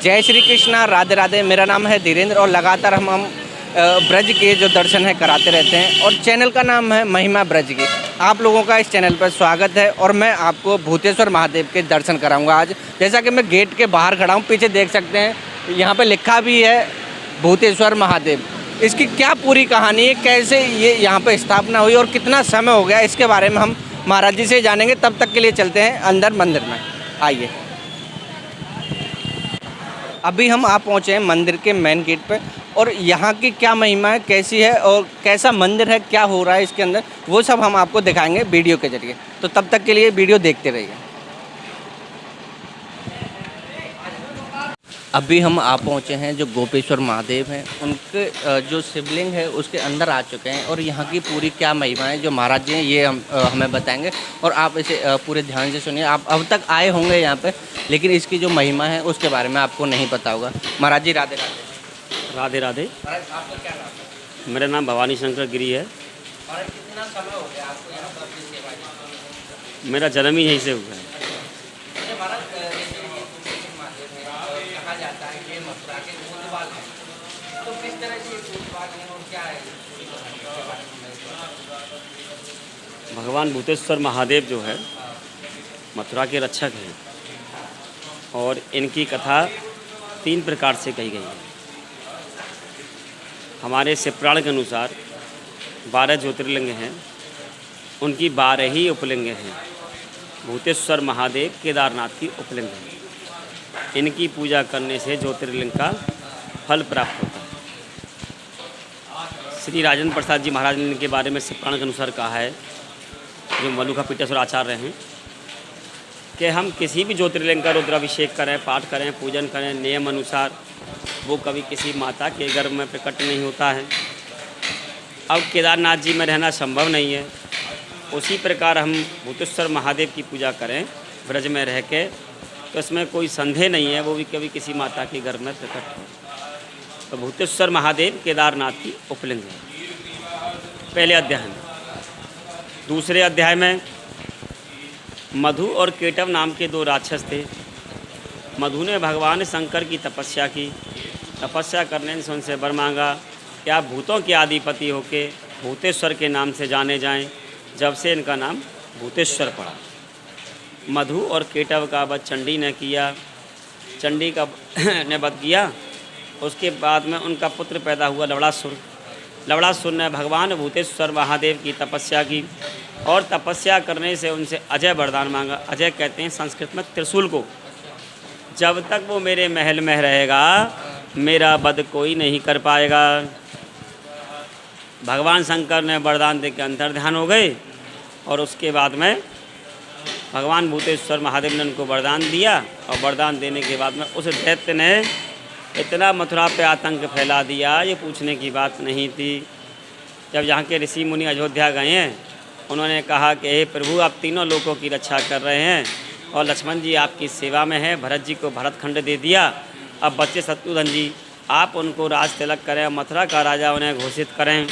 जय श्री कृष्णा, राधे राधे। मेरा नाम है धीरेन्द्र और लगातार हम ब्रज के जो दर्शन है कराते रहते हैं और चैनल का नाम है महिमा ब्रज की। आप लोगों का इस चैनल पर स्वागत है और मैं आपको भूतेश्वर महादेव के दर्शन कराऊंगा आज। जैसा कि मैं गेट के बाहर खड़ा हूँ, पीछे देख सकते हैं यहाँ पे लिखा भी है भूतेश्वर महादेव। इसकी क्या पूरी कहानी है, कैसे ये यहाँ पे स्थापना हुई और कितना समय हो गया, इसके बारे में हम महाराज जी से जानेंगे। तब तक के लिए चलते हैं अंदर मंदिर में, आइए। अभी हम आ पहुँचे हैं मंदिर के मेन गेट पे और यहाँ की क्या महिमा है, कैसी है और कैसा मंदिर है, क्या हो रहा है इसके अंदर, वो सब हम आपको दिखाएंगे वीडियो के जरिए। तो तब तक के लिए वीडियो देखते रहिए। अभी हम आ पहुँचे हैं जो गोपेश्वर महादेव हैं, उनके जो शिवलिंग है उसके अंदर आ चुके हैं और यहाँ की पूरी क्या महिमा है जो महाराज जी हैं ये हमें बताएंगे। और आप इसे पूरे ध्यान से सुनिए। आप अब तक आए होंगे यहाँ पे, लेकिन इसकी जो महिमा है उसके बारे में आपको नहीं पता होगा। महाराज जी राधे राधे। राधे राधे। आपका क्या नाम है? मेरा नाम भवानी शंकर गिरी है। और कितना समय हो गया आपको यहाँ पर अपनी सेवा की? मेरा जन्म ही यहीं से हुआ है। अच्छा महाराज, जैसे ये गोपेश्वर महादेव है, कहा जाता है कि मथुरा के कोतवाल हैं, तो किस तरह से कोतवाल हैं और क्या है पूरी कहानी के बारे में? भगवान भूतेश्वर महादेव जो है मथुरा के रक्षक हैं और इनकी कथा 3 प्रकार से कही गई है। हमारे शिवपुराण के अनुसार 12 ज्योतिर्लिंग हैं, उनकी 12 ही उपलिंग हैं। भूतेश्वर महादेव केदारनाथ की उपलिंग है। इनकी पूजा करने से ज्योतिर्लिंग का फल प्राप्त होता है। श्री राजेंद्र प्रसाद जी महाराज ने इनके बारे में शिवपुराण के अनुसार कहा है, जो मलुखा पीठेश्वर आचार्य हैं, कि हम किसी भी ज्योतिर्लिंग का रुद्राभिषेक करें, पाठ करें, पूजन करें, नियम अनुसार वो कभी किसी माता के गर्भ में प्रकट नहीं होता है। अब केदारनाथ जी में रहना संभव नहीं है, उसी प्रकार हम भूतेश्वर महादेव की पूजा करें ब्रज में रह के, तो इसमें कोई संदेह नहीं है वो भी कभी किसी माता के गर्भ में प्रकट हो। तो भूतेश्वर महादेव केदारनाथ की उपलिंग है पहले अध्याय में। दूसरे अध्याय में मधु और केटव नाम के 2 राक्षस थे। मधु ने भगवान शंकर की तपस्या की, तपस्या करने से उनसे वर मांगा कि आप भूतों के आधिपति होके भूतेश्वर के नाम से जाने जाएं। जब से इनका नाम भूतेश्वर पड़ा। मधु और केटव का वध चंडी ने किया, चंडी का ने वध किया। उसके बाद में उनका पुत्र पैदा हुआ लवणासुर। लवणासुर ने भगवान भूतेश्वर महादेव की तपस्या की और तपस्या करने से उनसे अजय वरदान मांगा। अजय कहते हैं संस्कृत में त्रिशूल को। जब तक वो मेरे महल में रहेगा मेरा वध कोई नहीं कर पाएगा। भगवान शंकर ने वरदान दे के अंतर्ध्यान हो गए और उसके बाद में भगवान भूतेश्वर महादेव ने उनको वरदान दिया और वरदान देने के बाद में उस दैत्य ने इतना मथुरा पे आतंक फैला दिया, ये पूछने की बात नहीं थी। जब यहाँ के ऋषि मुनि अयोध्या गए हैं, उन्होंने कहा कि हे प्रभु, आप तीनों लोगों की रक्षा कर रहे हैं और लक्ष्मण जी आपकी सेवा में है, भरत जी को भरत खंड दे दिया, अब बच्चे शत्रुघ्न जी आप उनको राज तिलक करें, मथुरा का राजा उन्हें घोषित करें।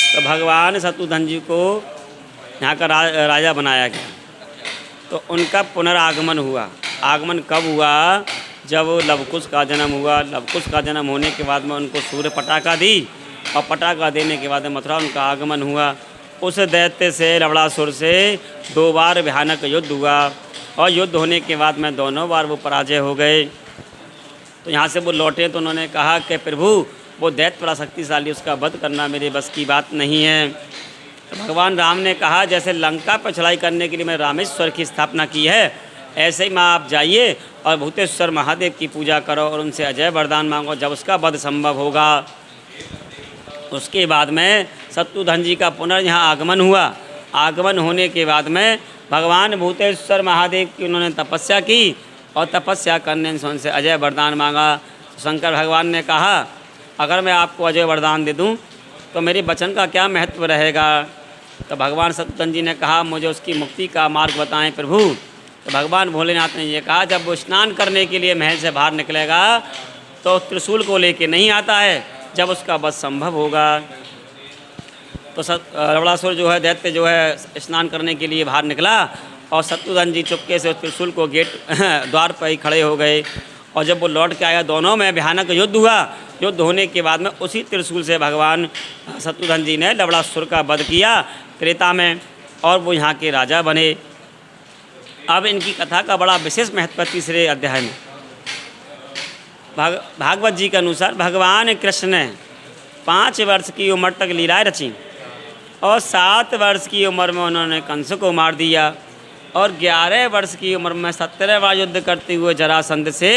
तो भगवान शत्रुघ्न जी को यहाँ का राजा बनाया गया। तो उनका पुनरागमन हुआ। आगमन कब हुआ? जब लवकुश का जन्म हुआ। लवकुश का जन्म होने के बाद में उनको सूर्य पटाखा दी और पटाखा देने के बाद मथुरा उनका आगमन हुआ। उस दैत्य से लवणासुर से 2 बार भयानक युद्ध हुआ और युद्ध होने के बाद में दोनों बार वो पराजय हो गए। तो यहाँ से वो लौटे तो उन्होंने कहा कि प्रभु, वो दैत्य बड़ा शक्तिशाली, उसका वध करना मेरे बस की बात नहीं है। तो भगवान राम ने कहा, जैसे लंका पर चढ़ाई करने के लिए मैंने रामेश्वर की स्थापना की है, ऐसे ही माँ आप जाइए और भूतेश्वर महादेव की पूजा करो और उनसे अजय वरदान मांगो। जब उसका वध संभव होगा उसके बाद में शत्रुघ्न जी का यहाँ आगमन हुआ। आगमन होने के बाद में भगवान भूतेश्वर महादेव की उन्होंने तपस्या की और तपस्या करने से उनसे अजय वरदान मांगा। शंकर भगवान ने कहा, अगर मैं आपको अजय वरदान दे दूं तो मेरे वचन का क्या महत्व रहेगा? तो भगवान शत्रुघ्न जी ने कहा, मुझे उसकी मुक्ति का मार्ग बताएं प्रभु। तो भगवान भोलेनाथ ने ये कहा, जब वो स्नान करने के लिए महल से बाहर निकलेगा तो त्रिशूल को लेके नहीं आता है, जब उसका वध संभव होगा। तो लवणासुर जो है, दैत्य जो है, स्नान करने के लिए बाहर निकला और शत्रुघ्न जी चुपके से उस त्रिशूल को गेट द्वार पर ही खड़े हो गए। और जब वो लौट के आया, दोनों में भयानक युद्ध हुआ। युद्ध होने के बाद में उसी त्रिशूल से भगवान शत्रुघ्न जी ने लवणासुर का वध किया त्रेता में, और वो यहाँ के राजा बने। अब इनकी कथा का बड़ा विशेष महत्व है तीसरे अध्याय में। भागवत जी के अनुसार भगवान कृष्ण ने 5 वर्ष की उम्र तक लीलाएं रची और 7 वर्ष की उम्र में उन्होंने कंस को मार दिया, और 11 वर्ष की उम्र में 17 बार युद्ध करते हुए जरासंध से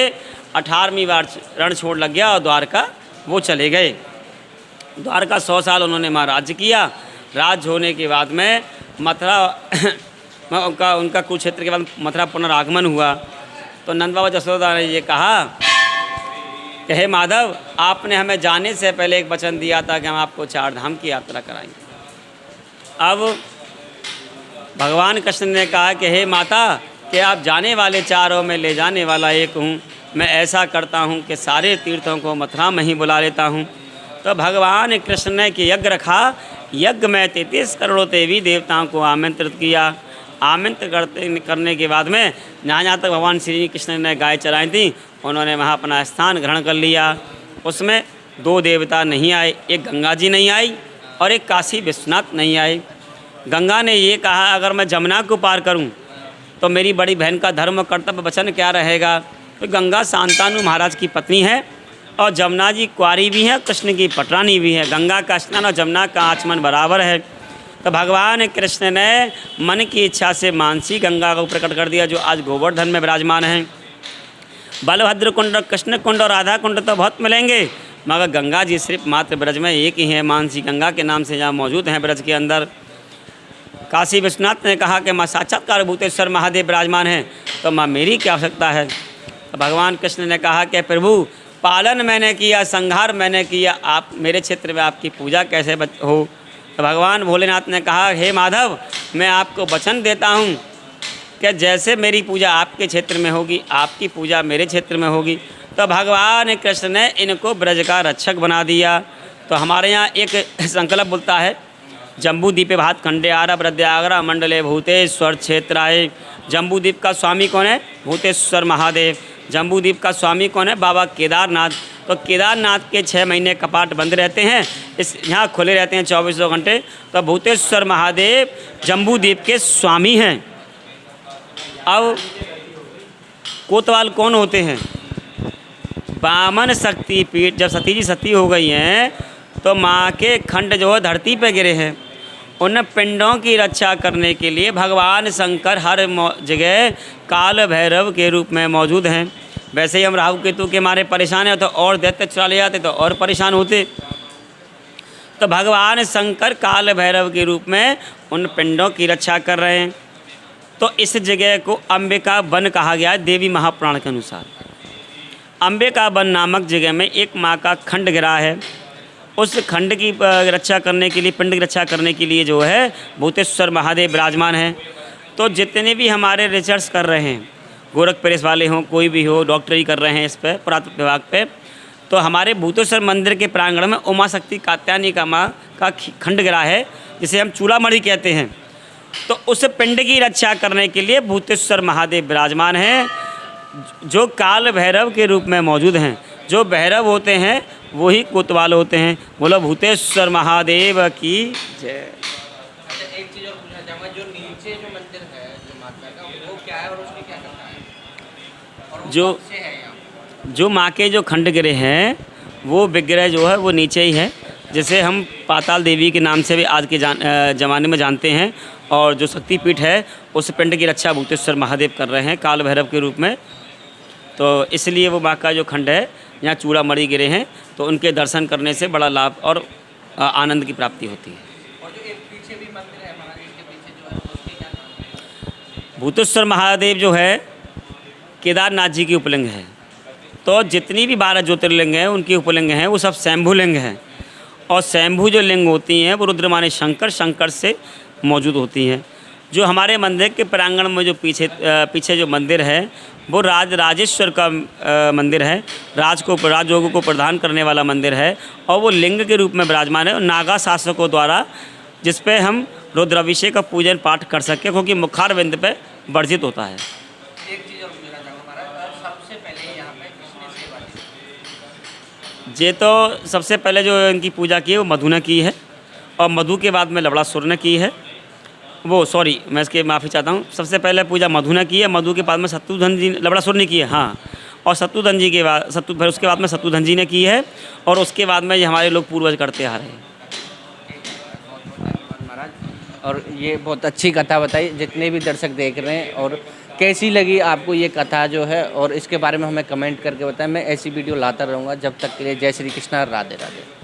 18वीं बार रण छोड़ लग गया और द्वारका वो चले गए। द्वारका 100 साल उन्होंने वहाँ राज्य किया। राज्य होने के बाद में मथुरा उनका कुरुक्षेत्र के बाद मथुरा पुनरागमन हुआ। तो नंद बाबा जसोदा ने ये कहा कि हे माधव, आपने हमें जाने से पहले एक वचन दिया था कि हम आपको 4 धाम की यात्रा कराएंगे। अब भगवान कृष्ण ने कहा कि हे माता, कि आप जाने वाले 4 में ले जाने वाला एक हूँ। मैं ऐसा करता हूँ कि सारे तीर्थों को मथुरा में ही बुला लेता हूँ। तो भगवान कृष्ण ने कि यज्ञ रखा। यज्ञ में 33 करोड़ देवी देवताओं को आमंत्रित किया। आमंत्रित करने के बाद में जहाँ तक भगवान श्री कृष्ण ने गाय चराई थी, उन्होंने वहाँ अपना स्थान ग्रहण कर लिया। उसमें 2 देवता नहीं आए, एक गंगा जी नहीं आई और एक काशी विश्वनाथ नहीं आए। गंगा ने ये कहा, अगर मैं जमुना को पार करूं तो मेरी बड़ी बहन का धर्म कर्तव्य वचन क्या रहेगा। तो गंगा शांतनु महाराज की पत्नी है और जमुना जी कुंवारी भी है, कृष्ण की पटरानी भी है। गंगा का स्नान और जमुना का आचमन बराबर है। तो भगवान कृष्ण ने मन की इच्छा से मानसी गंगा को प्रकट कर दिया, जो आज गोवर्धन में विराजमान है। बलभद्र कुंड, कृष्ण कुंड और राधा कुंड तो बहुत मिलेंगे, मगर गंगा जी सिर्फ मात्र ब्रज में एक ही है, मानसी गंगा के नाम से जहाँ मौजूद हैं ब्रज के अंदर। काशी विश्वनाथ ने कहा कि माँ साक्षात्कार भूतेश्वर महादेव विराजमान हैं, तो माँ मेरी क्या आवश्यकता है। तो भगवान कृष्ण ने कहा कि प्रभु, पालन मैंने किया, संहार मैंने किया, आप मेरे क्षेत्र में आपकी पूजा कैसे हो। तो भगवान भोलेनाथ ने कहा, हे माधव, मैं आपको वचन देता हूँ कि जैसे मेरी पूजा आपके क्षेत्र में होगी, आपकी पूजा मेरे क्षेत्र में होगी। तो भगवान कृष्ण ने इनको ब्रज का रक्षक बना दिया। तो हमारे यहाँ एक संकल्प बोलता है, जम्बूद्वीपे भात खंडे आरा प्रद्याग्रा मंडले भूतेश्वर क्षेत्राय। जम्बूद्वीप का स्वामी कौन है? भूतेश्वर महादेव। जम्बूद्वीप का स्वामी कौन है? बाबा केदारनाथ। तो केदारनाथ के 6 महीने कपाट बंद रहते हैं, इस यहाँ खुले रहते हैं 24 घंटे। तो भूतेश्वर महादेव जम्बूद्वीप के स्वामी हैं। अब कोतवाल कौन होते हैं? बामन शक्ति पीठ। जब सती जी सती हो गई हैं तो माँ के खंड जो है धरती पे गिरे हैं। उन पिंडों की रक्षा करने के लिए भगवान शंकर हर जगह काल भैरव के रूप में मौजूद हैं। वैसे ही हम राहु केतु के मारे परेशान हैं तो और दैत्य चुरा ले जाते तो और परेशान होते। तो भगवान शंकर काल भैरव के रूप में उन पिंडों की रक्षा कर रहे हैं। तो इस जगह को अंबिका वन कहा गया है देवी महापुराण के अनुसार। अंबिका वन नामक जगह में एक माँ का खंड गिरा है। उस खंड की रक्षा करने के लिए, पिंड की रक्षा करने के लिए जो है भूतेश्वर महादेव विराजमान हैं। तो जितने भी हमारे रिसर्च कर रहे हैं, गोरख प्रेस वाले हों, कोई भी हो, डॉक्टरी कर रहे हैं इस पर, पुरातत्व विभाग पे, तो हमारे भूतेश्वर मंदिर के प्रांगण में उमा शक्ति कात्यायनी का माँ का खंड गिरा है, जिसे हम चूड़ामणि कहते हैं। तो उस पिंड की रक्षा करने के लिए भूतेश्वर महादेव विराजमान हैं, जो काल भैरव के रूप में मौजूद हैं। जो भैरव होते हैं वही कोतवाल होते हैं। बोलो भूतेश्वर महादेव की जय। एक चीज़ और पूछना चाहूँगा, जो नीचे जो मंदिर है जो माता का, वो क्या है और उसमें क्या करता है? और वो जो कब से है यहाँ? जो माँ के जो खंड गिरे हैं वो विग्रह जो है वो नीचे ही है, जिसे हम पाताल देवी के नाम से भी आज के ज़माने में जानते हैं। और जो शक्तिपीठ है उस पिंड की रक्षा भूतेश्वर महादेव कर रहे हैं काल भैरव के रूप में। तो इसलिए वो माँ का जो खंड है यहाँ चूड़ामणि गिरे हैं, तो उनके दर्शन करने से बड़ा लाभ और आनंद की प्राप्ति होती है। और जो एक पीछे भी मंदिर है महादेव के पीछे जो है, उसके क्या नाम है? भूतेश्वर महादेव जो है केदारनाथ जी की उपलिंग है। तो जितनी भी 12 ज्योतिर्लिंग हैं उनकी उपलिंग हैं वो सब स्वयंभू लिंग हैं। और स्वयंभू जो लिंग होती हैं वो रुद्र माने शंकर से मौजूद होती हैं। जो हमारे मंदिर के प्रांगण में जो पीछे जो मंदिर है वो राजेश्वर का मंदिर है। राजयोगों को प्रदान करने वाला मंदिर है और वो लिंग के रूप में विराजमान है। और नागा शासकों द्वारा जिस पे हम रुद्राभिषेक का पूजन पाठ कर सकें, क्योंकि मुखारविंद पे वर्जित होता है। एक चीज़ और पूछना चाहूँगा महाराज, सबसे पहले यहाँ पे किसने सेवा दी? ये तो सबसे पहले जो इनकी पूजा की है वो मधु ने की है, और मधु के बाद में लवणासुर ने की है। वो सॉरी, मैं इसके माफ़ी चाहता हूँ, सबसे पहले पूजा मधु ने की है, मधु के बाद में शत्रुघ्न जी, लवणासुर ने की है, हाँ। और शत्रुघ्न जी के बाद फिर उसके बाद में शत्रुघ्न जी ने की है, और उसके बाद में ये हमारे लोग पूर्वज करते आ रहे हैं। बहुत बहुत धन्यवाद महाराज। और ये बहुत अच्छी कथा बताई, जितने भी दर्शक देख रहे हैं, और कैसी लगी आपको ये कथा जो है, और इसके बारे में हमें कमेंट करके बताएं। मैं ऐसी वीडियो लाता रहूँगा। जब तक के लिए जय श्री कृष्णा, राधे राधे।